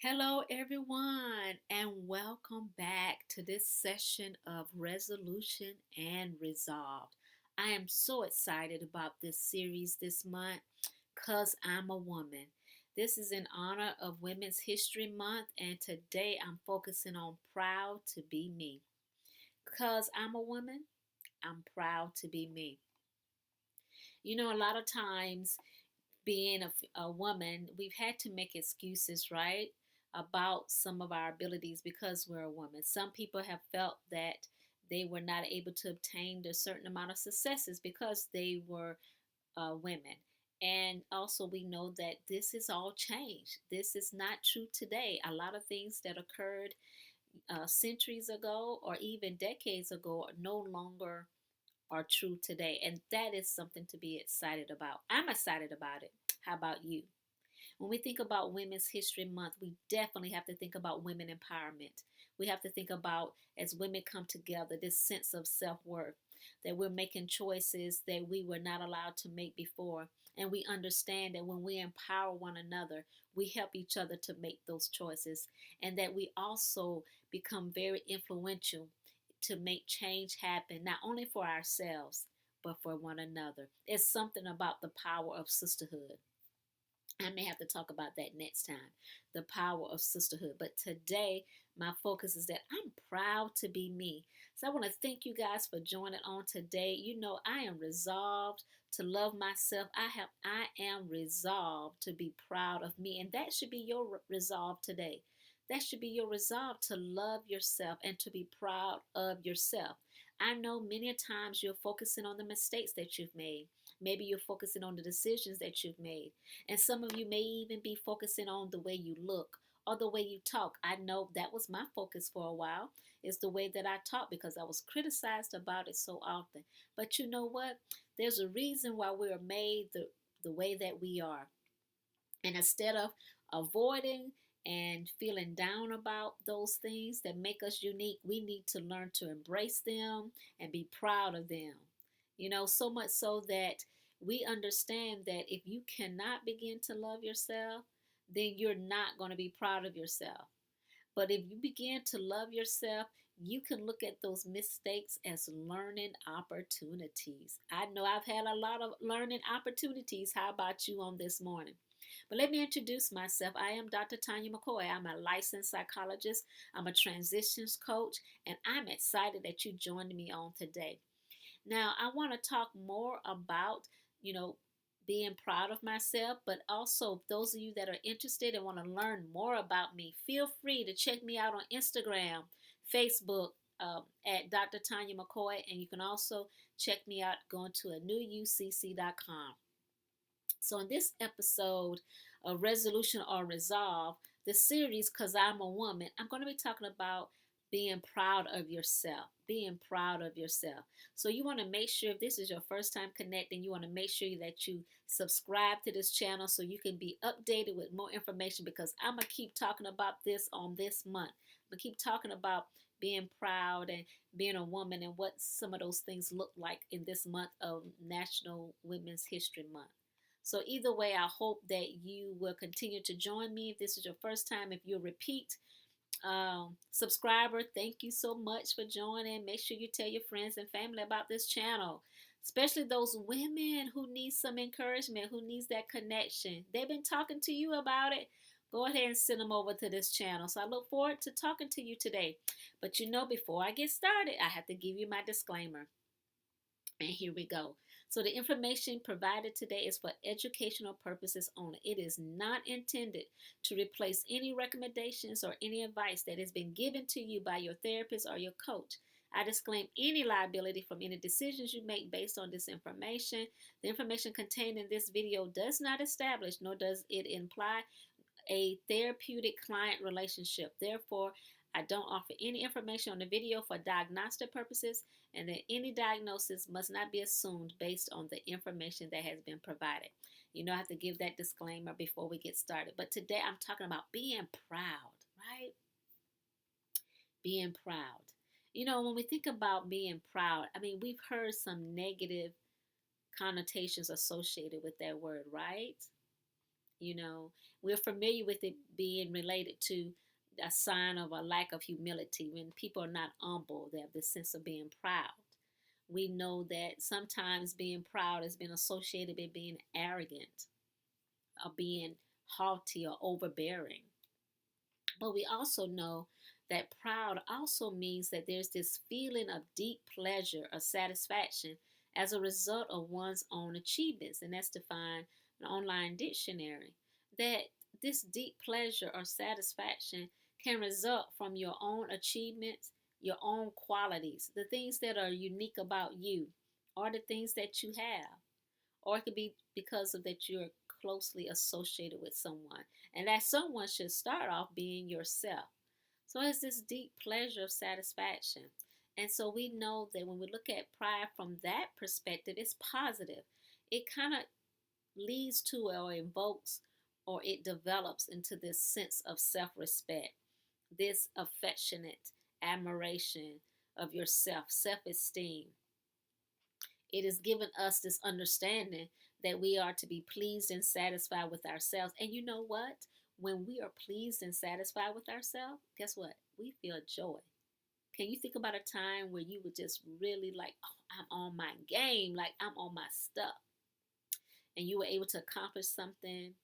Hello, everyone, and welcome back to this session of Resolution and Resolved. I am so excited about this series this month because I'm a woman. This is in honor of Women's History Month, and today I'm focusing on proud to be me. Because I'm a woman, I'm proud to be me. A lot of times being a woman, we've had to make excuses, right, about some of our abilities because we're a woman. Some people have felt that they were not able to obtain a certain amount of successes because they were women. And also, we know that this is all changed. This is not true today. A lot of things that occurred centuries ago or even decades ago are no longer are true today. And that is something to be excited about. I'm excited about it. How about you? When we think about Women's History Month, we definitely have to think about women empowerment. We have to think about as women come together, this sense of self worth, that we're making choices that we were not allowed to make before. And we understand that when we empower one another, we help each other to make those choices. And that we also become very influential to make change happen, not only for ourselves, but for one another. It's something about the power of sisterhood. I may have to talk about that next time, the power of sisterhood. But today, my focus is that I'm proud to be me. So I want to thank you guys for joining on today. I am resolved to love myself. I am resolved to be proud of me. And that should be your resolve today. That should be your resolve to love yourself and to be proud of yourself. I know many times you're focusing on the mistakes that you've made. Maybe you're focusing on the decisions that you've made. And some of you may even be focusing on the way you look or the way you talk. I know that was my focus for a while, is the way that I talk because I was criticized about it so often. But you know what? There's a reason why we are made the way that we are. And instead of avoiding and feeling down about those things that make us unique, we need to learn to embrace them and be proud of them. So much so that we understand that if you cannot begin to love yourself, then you're not going to be proud of yourself. But if you begin to love yourself, you can look at those mistakes as learning opportunities. I know I've had a lot of learning opportunities. How about you on this morning? But let me introduce myself. I am Dr. Tanya McCoy. I'm a licensed psychologist. I'm a transitions coach, and I'm excited that you joined me on today. Now, I want to talk more about, you know, being proud of myself, but also those of you that are interested and want to learn more about me, feel free to check me out on Instagram, Facebook, at Dr. Tanya McCoy, and you can also check me out going to anewucc.com. So, in this episode of Resolution or Resolve, the series, Because I'm a Woman, I'm going to be talking about being proud of yourself. Being proud of yourself. So, you want to make sure if this is your first time connecting, you want to make sure that you subscribe to this channel so you can be updated with more information because I'm going to keep talking about this on this month. I'm going to keep talking about being proud and being a woman and what some of those things look like in this month of National Women's History Month. So either way, I hope that you will continue to join me. If this is your first time, if you're a repeat subscriber, thank you so much for joining. Make sure you tell your friends and family about this channel, especially those women who need some encouragement, who needs that connection. They've been talking to you about it. Go ahead and send them over to this channel. So I look forward to talking to you today. But before I get started, I have to give you my disclaimer. And here we go. So the information provided today is for educational purposes only. It is not intended to replace any recommendations or any advice that has been given to you by your therapist or your coach. I disclaim any liability from any decisions you make based on this information. The information contained in this video does not establish nor does it imply a therapeutic client relationship. Therefore, I don't offer any information on the video for diagnostic purposes, and that any diagnosis must not be assumed based on the information that has been provided. I have to give that disclaimer before we get started. But today I'm talking about being proud, right? Being proud. When we think about being proud, we've heard some negative connotations associated with that word, right? You know, we're familiar with it being related to a sign of a lack of humility. When people are not humble, they have this sense of being proud. We know that sometimes being proud has been associated with being arrogant or being haughty or overbearing. But we also know that proud also means that there's this feeling of deep pleasure or satisfaction as a result of one's own achievements. And that's defined in an online dictionary. That this deep pleasure or satisfaction can result from your own achievements, your own qualities, the things that are unique about you, or the things that you have, or it could be because of that you're closely associated with someone, and that someone should start off being yourself. So it's this deep pleasure of satisfaction. And so we know that when we look at pride from that perspective, it's positive. It kind of leads to or invokes or it develops into this sense of self-respect, this affectionate admiration of yourself, self-esteem. It has given us this understanding that we are to be pleased and satisfied with ourselves. And you know what? When we are pleased and satisfied with ourselves, guess what? We feel joy. Can you think about a time where you were just really like, oh, I'm on my game, like I'm on my stuff, and you were able to accomplish something,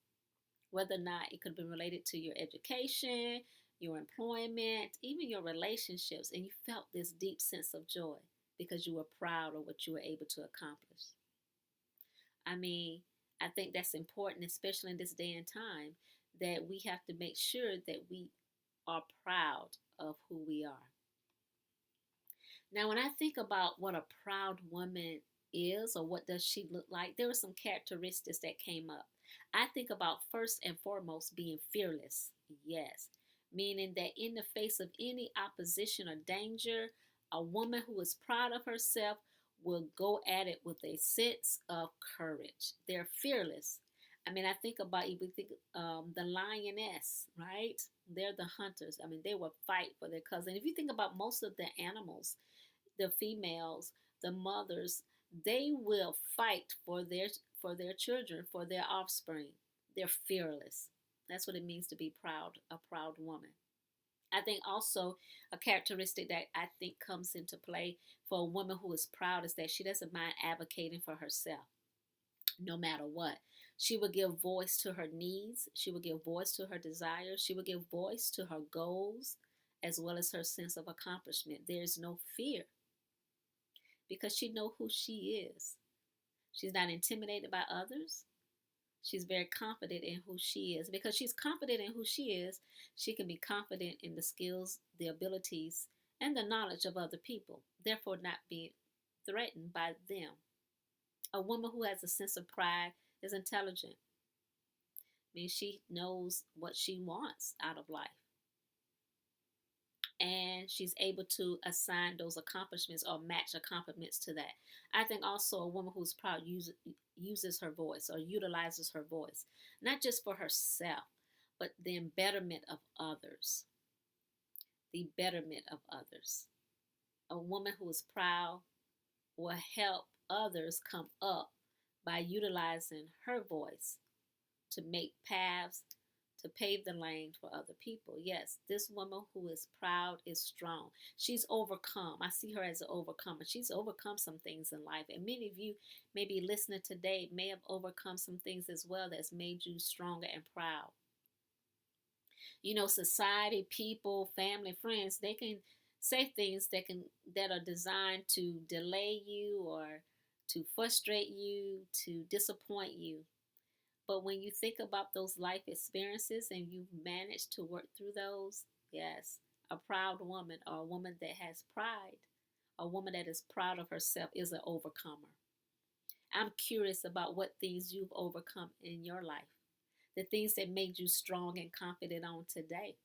whether or not it could have been related to your education, your employment, even your relationships, and you felt this deep sense of joy because you were proud of what you were able to accomplish. I mean, I think that's important, especially in this day and time, that we have to make sure that we are proud of who we are. Now, when I think about what a proud woman is or what does she look like, there were some characteristics that came up. I think about first and foremost being fearless. Yes, meaning that in the face of any opposition or danger, a woman who is proud of herself will go at it with a sense of courage. They're fearless. I mean, I think about you. We think the lioness, right? They're the hunters. I mean, they will fight for their cousin. If you think about most of the animals, the females, the mothers, they will fight for their children, for their offspring. They're fearless. That's what it means to be proud, a proud woman. I think also a characteristic that I think comes into play for a woman who is proud is that she doesn't mind advocating for herself no matter what. She will give voice to her needs. She will give voice to her desires. She will give voice to her goals as well as her sense of accomplishment. There's no fear because she knows who she is. She's not intimidated by others. She's very confident in who she is. Because she's confident in who she is, she can be confident in the skills, the abilities, and the knowledge of other people, therefore not being threatened by them. A woman who has a sense of pride is intelligent. I mean, she knows what she wants out of life. And she's able to assign those accomplishments or match accomplishments to that. I think also a woman who's proud uses her voice or utilizes her voice, not just for herself, but the betterment of others. The betterment of others. A woman who is proud will help others come up by utilizing her voice to make paths, to pave the lane for other people. Yes, this woman who is proud is strong. She's overcome. I see her as an overcomer. She's overcome some things in life. And many of you may be listening today may have overcome some things as well that's made you stronger and proud. You know, society, people, family, friends, they can say things that are designed to delay you or to frustrate you, to disappoint you. But when you think about those life experiences and you've managed to work through those, yes, a proud woman or a woman that has pride, a woman that is proud of herself is an overcomer. I'm curious about what things you've overcome in your life, the things that made you strong and confident on today.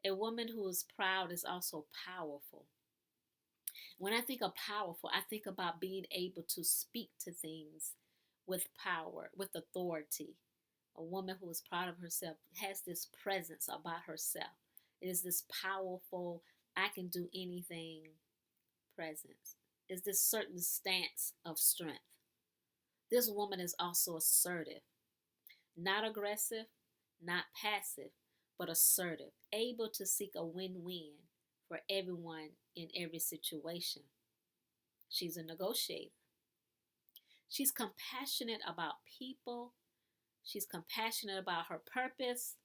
A woman who is proud is also powerful. When I think of powerful, I think about being able to speak to things with power, with authority. A woman who is proud of herself has this presence about herself. It is this powerful, I can do anything presence. It's this certain stance of strength. This woman is also assertive. Not aggressive, not passive, but assertive, able to seek a win win for everyone in every situation. She's a negotiator. She's compassionate about people. She's compassionate about her purpose.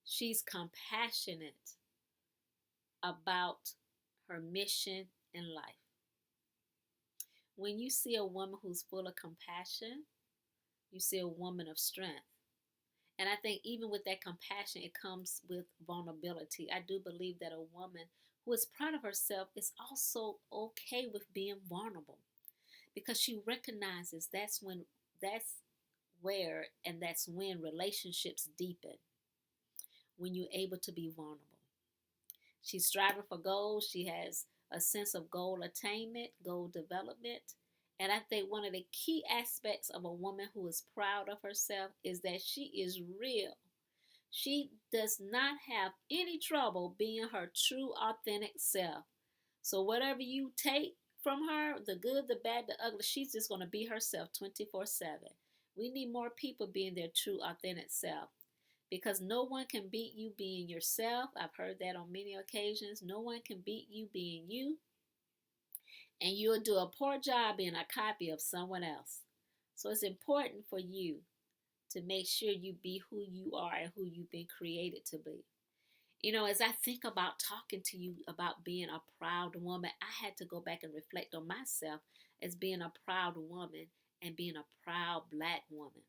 She's compassionate about her mission in life. When you see a woman who's full of compassion, you see a woman of strength. And I think even with that compassion, it comes with vulnerability. I do believe that a woman who is proud of herself is also okay with being vulnerable because she recognizes that's where and that's when relationships deepen when you're able to be vulnerable. She's striving for goals. She has a sense of goal attainment, goal development. And I think one of the key aspects of a woman who is proud of herself is that she is real. She does not have any trouble being her true, authentic self. So, whatever you take from her, the good, the bad, the ugly, she's just going to be herself 24/7. We need more people being their true, authentic self because no one can beat you being yourself. I've heard that on many occasions. No one can beat you being you, and you'll do a poor job being a copy of someone else. So it's important for you to make sure you be who you are and who you've been created to be. As I think about talking to you about being a proud woman, I had to go back and reflect on myself as being a proud woman and being a proud black woman.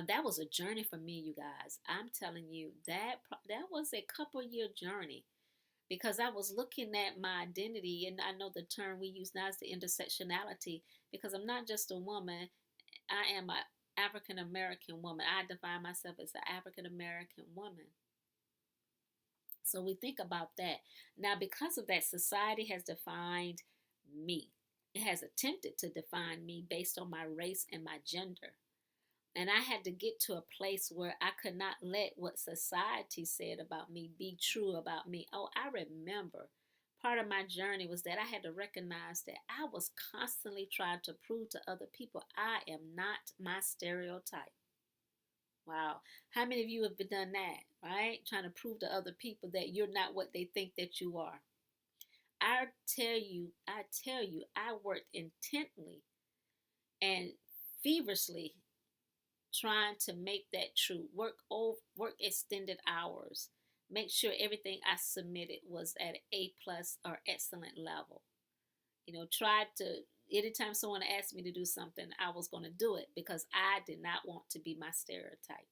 That was a journey for me, you guys. I'm telling you that was a couple year journey because I was looking at my identity, and I know the term we use now is the intersectionality because I'm not just a woman. I am an African American woman. I define myself as an African American woman. So we think about that. Now, because of that, society has defined me. It has attempted to define me based on my race and my gender. And I had to get to a place where I could not let what society said about me be true about me. Oh, I remember part of my journey was that I had to recognize that I was constantly trying to prove to other people I am not my stereotype. Wow. How many of you have done that, right? Trying to prove to other people that you're not what they think that you are. I worked intently and feverishly trying to make that true. Work extended hours. Make sure everything I submitted was at A plus or excellent level. Tried to anytime someone asked me to do something, I was going to do it because I did not want to be my stereotype.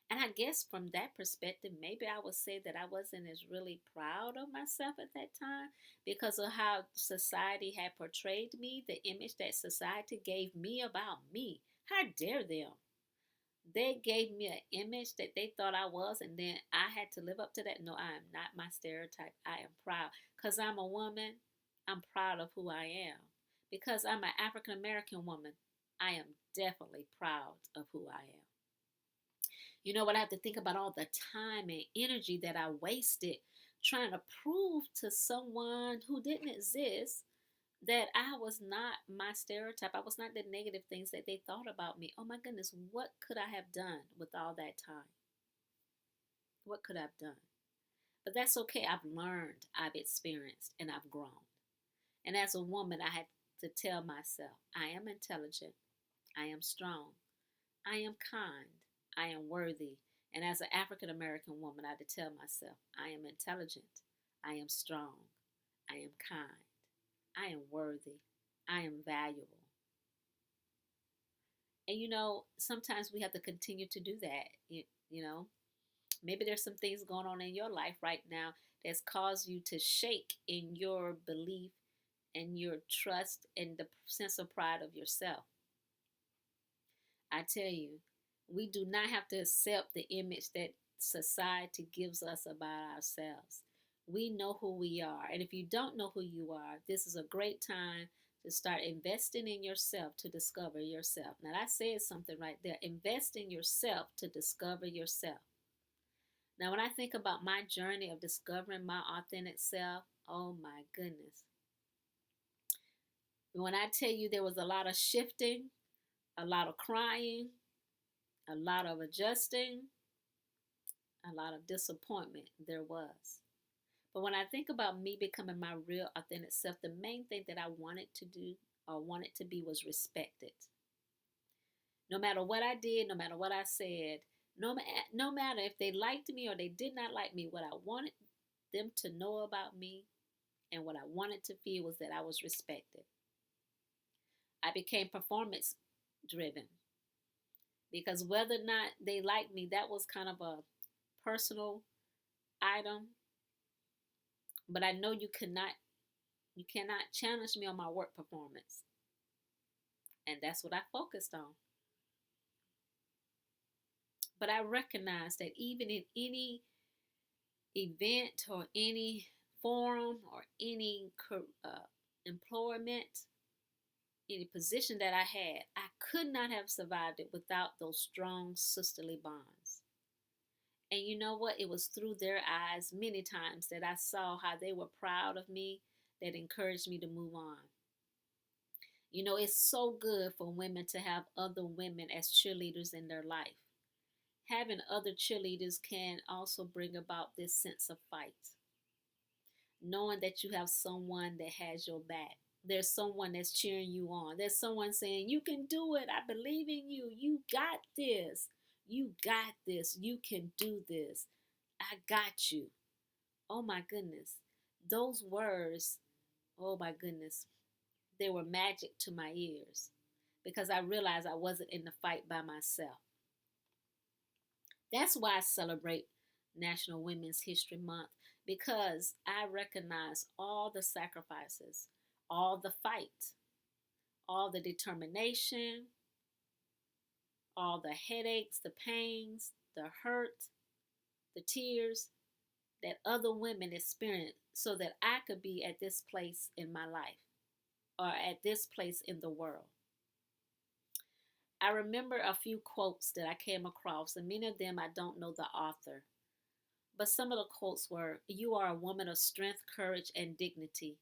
And I guess from that perspective, maybe I would say that I wasn't as really proud of myself at that time because of how society had portrayed me, the image that society gave me about me. How dare them? They gave me an image that they thought I was, and then I had to live up to that. No, I am not my stereotype. I am proud. Because I'm a woman, I'm proud of who I am. Because I'm an African American woman, I am definitely proud of who I am. What I have to think about all the time and energy that I wasted trying to prove to someone who didn't exist that I was not my stereotype. I was not the negative things that they thought about me. Oh my goodness, what could I have done with all that time? What could I have done? But that's okay. I've learned, I've experienced, and I've grown. And as a woman, I had to tell myself I am intelligent, I am strong, I am kind, I am worthy. And as an African American woman, I had to tell myself I am intelligent, I am strong, I am kind, I am worthy, I am valuable. And sometimes we have to continue to do that. Maybe there's some things going on in your life right now that's caused you to shake in your belief and your trust and the sense of pride of yourself. I tell you, we do not have to accept the image that society gives us about ourselves. We know who we are. And if you don't know who you are, this is a great time to start investing in yourself to discover yourself. Now, I said something right there. Invest in yourself to discover yourself. Now, when I think about my journey of discovering my authentic self, oh my goodness. When I tell you there was a lot of shifting, a lot of crying, A lot of adjusting, a lot of disappointment there was. But when I think about me becoming my real authentic self, the main thing that I wanted to do or wanted to be was respected. No matter what I did, no matter what I said, no matter if they liked me or they did not like me, what I wanted them to know about me and what I wanted to feel was that I was respected. I became performance driven because whether or not they liked me, that was kind of a personal item. But I know you cannot challenge me on my work performance. And that's what I focused on. But I recognize that even in any event or any forum or any employment, any position that I had, I could not have survived it without those strong sisterly bonds. And you know what? It was through their eyes many times that I saw how they were proud of me that encouraged me to move on. You know, it's so good for women to have other women as cheerleaders in their life. Having other cheerleaders can also bring about this sense of fight, knowing that you have someone that has your back. There's someone that's cheering you on. There's someone saying, "You can do it. I believe in you. You got this. You got this. You can do this. I got you." Oh my goodness. Those words, oh my goodness, they were magic to my ears because I realized I wasn't in the fight by myself. That's why I celebrate National Women's History Month because I recognize all the sacrifices, all the fight, all the determination, all the headaches, the pains, the hurt, the tears that other women experience so that I could be at this place in my life or at this place in the world. I remember a few quotes that I came across, and many of them I don't know the author. But some of the quotes were: "You are a woman of strength, courage, and dignity,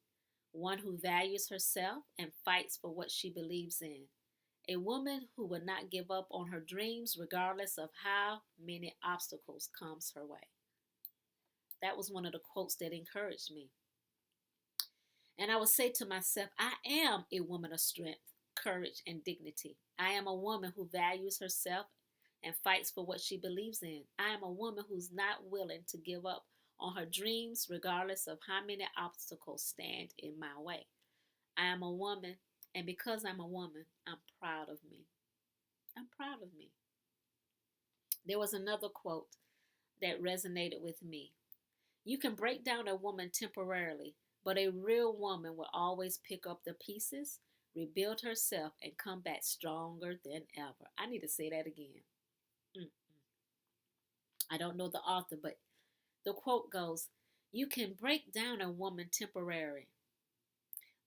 one who values herself and fights for what she believes in, a woman who will not give up on her dreams regardless of how many obstacles comes her way." That was one of the quotes that encouraged me. And I would say to myself, I am a woman of strength, courage, and dignity. I am a woman who values herself and fights for what she believes in. I am a woman who's not willing to give up on her dreams regardless of how many obstacles stand in my way. I am a woman, and because I'm a woman, I'm proud of me. I'm proud of me. There was another quote that resonated with me. "You can break down a woman temporarily, but a real woman will always pick up the pieces, rebuild herself, and come back stronger than ever." I need to say that again. Mm. I don't know the author, but the quote goes, "You can break down a woman temporarily,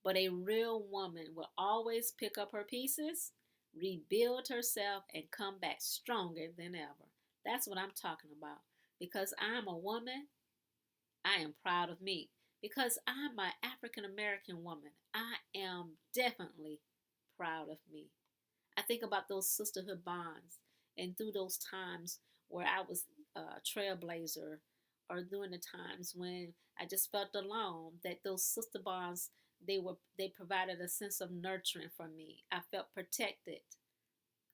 but a real woman will always pick up her pieces, rebuild herself, and come back stronger than ever." That's what I'm talking about. Because I'm a woman, I am proud of me. Because I'm an African American woman, I am definitely proud of me. I think about those sisterhood bonds and through those times where I was a trailblazer or during the times when I just felt alone, that those sister bonds, they provided a sense of nurturing for me. I felt protected.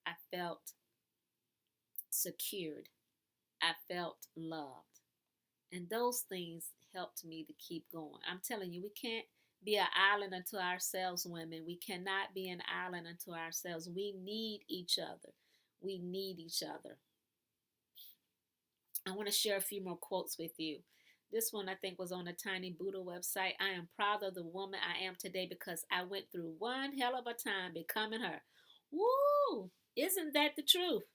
I felt secured. I felt loved. And those things helped me to keep going. I'm telling you, we can't be an island unto ourselves, women. We cannot be an island unto ourselves. We need each other. We need each other. I want to share a few more quotes with you. This one I think was on the Tiny Buddha website. "I am proud of the woman I am today because I went through one hell of a time becoming her." Woo! Isn't that the truth?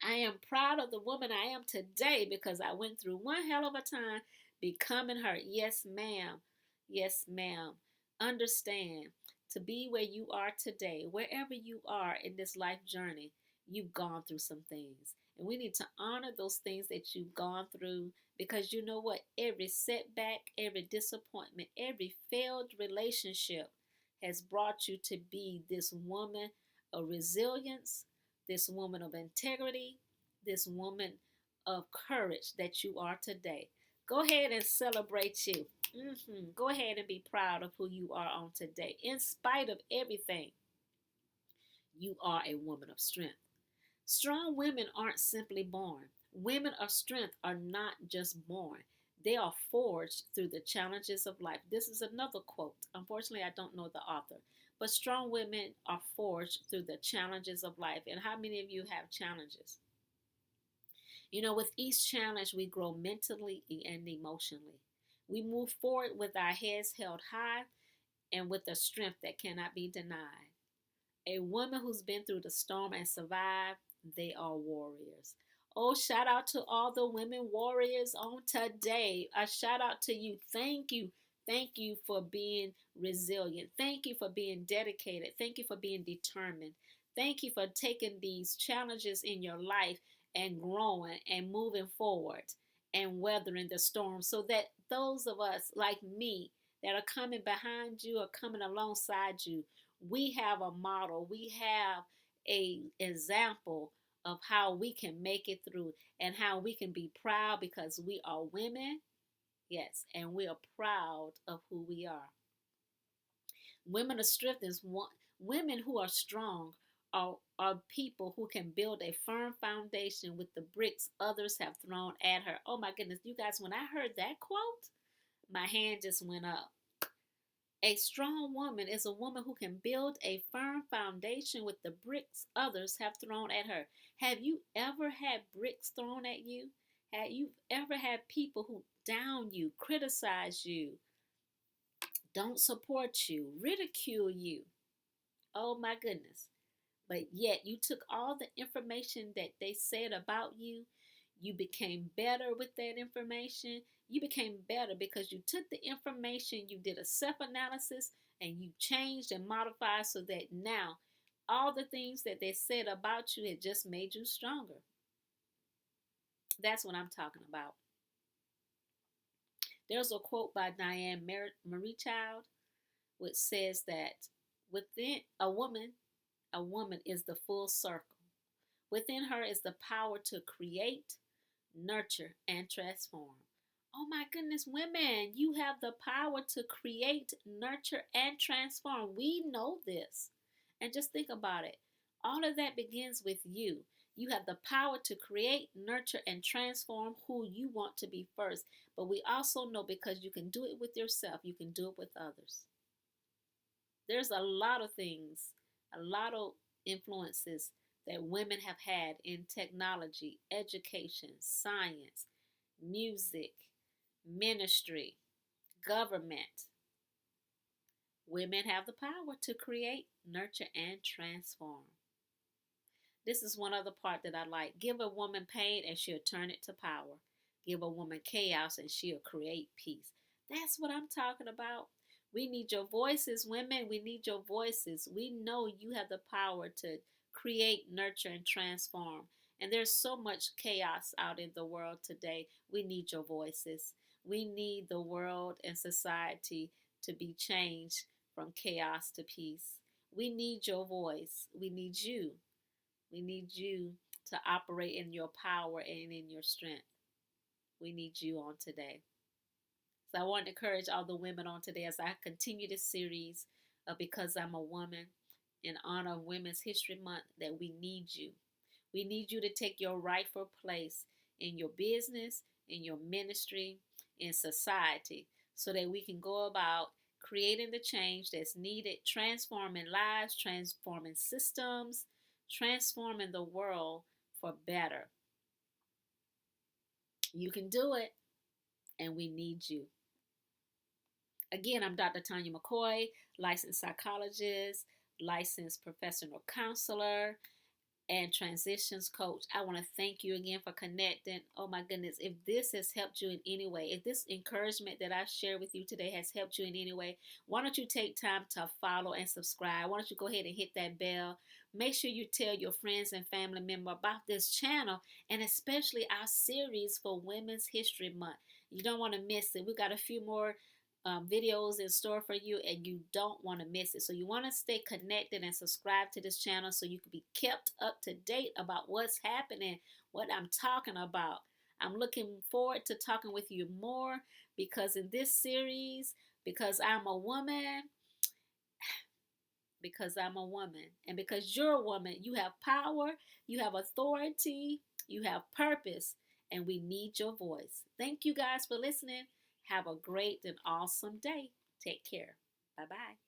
I am proud of the woman I am today because I went through one hell of a time becoming her. Yes, ma'am. Yes, ma'am. Understand, to be where you are today, wherever you are in this life journey, you've gone through some things. And we need to honor those things that you've gone through because you know what? Every setback, every disappointment, every failed relationship has brought you to be this woman of resilience, this woman of integrity, this woman of courage that you are today. Go ahead and celebrate you. Go ahead and be proud of who you are on today. In spite of everything, you are a woman of strength. Strong women aren't simply born. Women of strength are not just born. They are forged through the challenges of life. This is another quote. Unfortunately, I don't know the author. But strong women are forged through the challenges of life. And how many of you have challenges? You know, with each challenge, we grow mentally and emotionally. We move forward with our heads held high and with a strength that cannot be denied. A woman who's been through the storm and survived, they are warriors. Oh, shout out to all the women warriors on today. A shout out to you. Thank you. Thank you for being resilient. Thank you for being dedicated. Thank you for being determined. Thank you for taking these challenges in your life and growing and moving forward and weathering the storm so that those of us like me that are coming behind you or coming alongside you, we have a model, we have a example of how we can make it through and how we can be proud because we are women. Yes, and we are proud of who we are. Women of strength is one. Women who are strong are people who can build a firm foundation with the bricks others have thrown at her. Oh my goodness, you guys, when I heard that quote, my hand just went up. A strong woman is a woman who can build a firm foundation with the bricks others have thrown at her. Have you ever had bricks thrown at you? Have you ever had people who down you, criticize you, don't support you, ridicule you? Oh my goodness. But yet you took all the information that they said about you, you became better with that information. You became better because you took the information, you did a self-analysis, and you changed and modified so that now all the things that they said about you had just made you stronger. That's what I'm talking about. There's a quote by Diane Marie Child which says that within a woman is the full circle. Within her is the power to create, nurture, and transform. Oh my goodness, women, you have the power to create, nurture, and transform. We know this. And just think about it. All of that begins with you. You have the power to create, nurture, and transform who you want to be first. But we also know because you can do it with yourself, you can do it with others. There's a lot of things, a lot of influences that women have had in technology, education, science, music, ministry, government. Women have the power to create, nurture, and transform. This is one other part that I like. Give a woman pain and she'll turn it to power. Give a woman chaos and she'll create peace. That's what I'm talking about. We need your voices, women. We need your voices. We know you have the power to create, nurture, and transform. And there's so much chaos out in the world today. We need your voices. We need the world and society to be changed from chaos to peace. We need your voice. We need you. We need you to operate in your power and in your strength. We need you on today. So I want to encourage all the women on today as I continue this series of Because I'm a Woman in honor of Women's History Month that we need you. We need you to take your rightful place in your business, in your ministry, in society so that we can go about creating the change that's needed, transforming lives, transforming systems, transforming the world for better. You can do it, and we need you. Again, I'm Dr. Tanya McCoy, licensed psychologist, licensed professional counselor, and transitions coach. I want to thank you again for connecting. Oh my goodness, if this has helped you in any way, if this encouragement that I share with you today has helped you in any way, why don't you take time to follow and subscribe? Why don't you go ahead and hit that bell? Make sure you tell your friends and family member about this channel and especially our series for Women's History Month. You don't want to miss it. We got a few more videos in store for you, and you don't want to miss it. So you want to stay connected and subscribe to this channel so you can be kept up to date about what's happening, what I'm talking about. I'm looking forward to talking with you more because in this series, because I'm a woman, and because you're a woman, you have power, you have authority, you have purpose, and we need your voice. Thank you guys for listening. Have a great and awesome day. Take care. Bye bye.